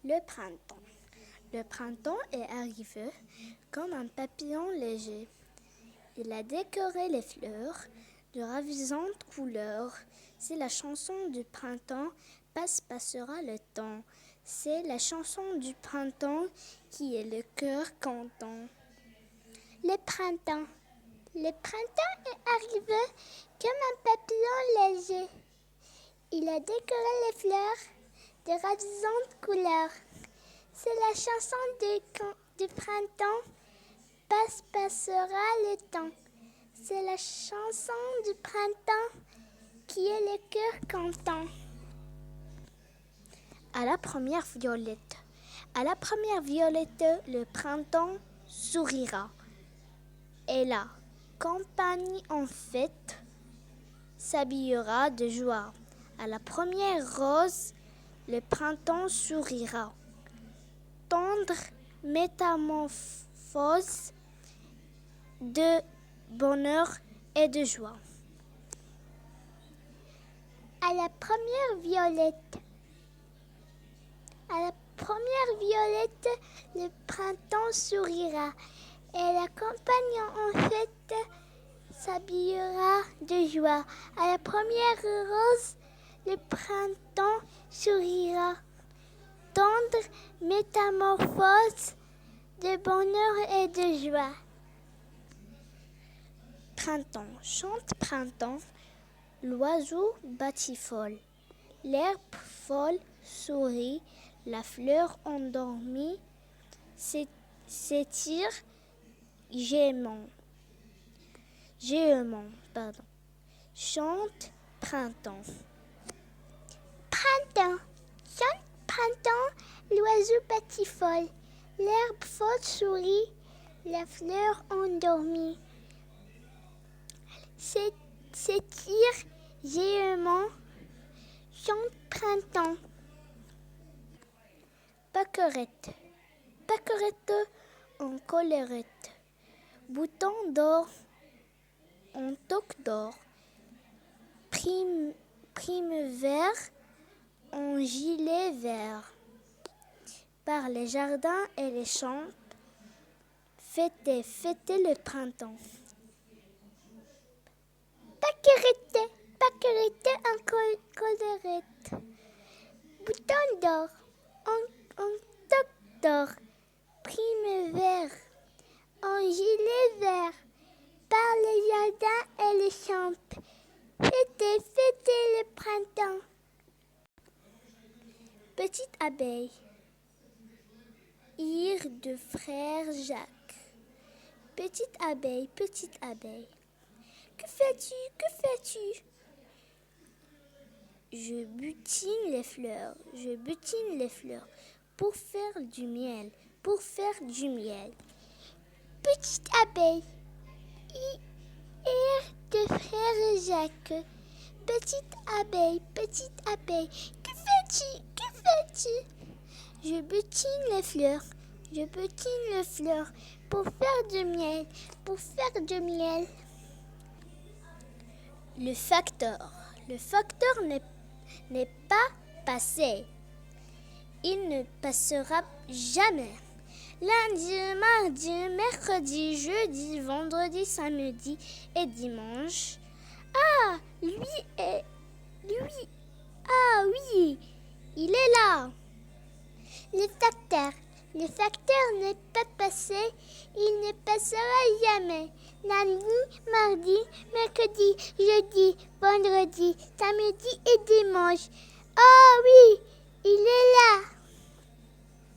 Le printemps. Le printemps est arrivé comme un papillon léger. Il a décoré les fleurs de ravissantes couleurs. C'est la chanson du printemps, passera le temps. C'est la chanson du printemps qui est le cœur content. Le printemps. Le printemps est arrivé comme un papillon léger. Il a décoré les fleurs de ravisantes couleurs. C'est la chanson du printemps, passera le temps. C'est la chanson du printemps qui est le cœur content. À la première violette. À la première violette, le printemps sourira. Et la campagne en fête s'habillera de joie. À la première rose, le printemps sourira. Tendre métamorphose de bonheur et de joie. À la première violette. À la première violette, le printemps sourira. Et la campagne en fête s'habillera de joie. À la première rose, le printemps sourira. Tendre métamorphose de bonheur et de joie. Printemps, chante printemps, l'oiseau batifolle. L'herbe folle sourit, la fleur endormie s'étire gémement. Chante printemps. Printemps, chante printemps, l'oiseau batifolle. L'herbe folle sourit, la fleur endormie s'étire gémement. Chante printemps. Pâquerette, pâquerette en collerette. Bouton d'or en toque d'or. Prime vert en gilet vert. Par les jardins et les champs, fêtez le printemps. Pâquerette en collerette. Bouton d'or en toque d'or. Prime vert en gilet vert. Par les jardins et les champs, fêtez le printemps. Petite abeille. Hir de frère Jacques. Petite abeille, que fais-tu, que fais-tu? Je butine les fleurs, pour faire du miel, Petite abeille, hir de frère Jacques. Petite abeille, que fais-tu, que fais-tu? Je butine les fleurs, pour faire du miel, Le facteur n'est pas passé. Il ne passera jamais. Lundi, mardi, mercredi, jeudi, vendredi, samedi et dimanche. Ah, oui, il est là. Le facteur n'est pas passé, il ne passera jamais. Lundi, mardi, mercredi, jeudi, vendredi, samedi et dimanche. Ah oui, il est là.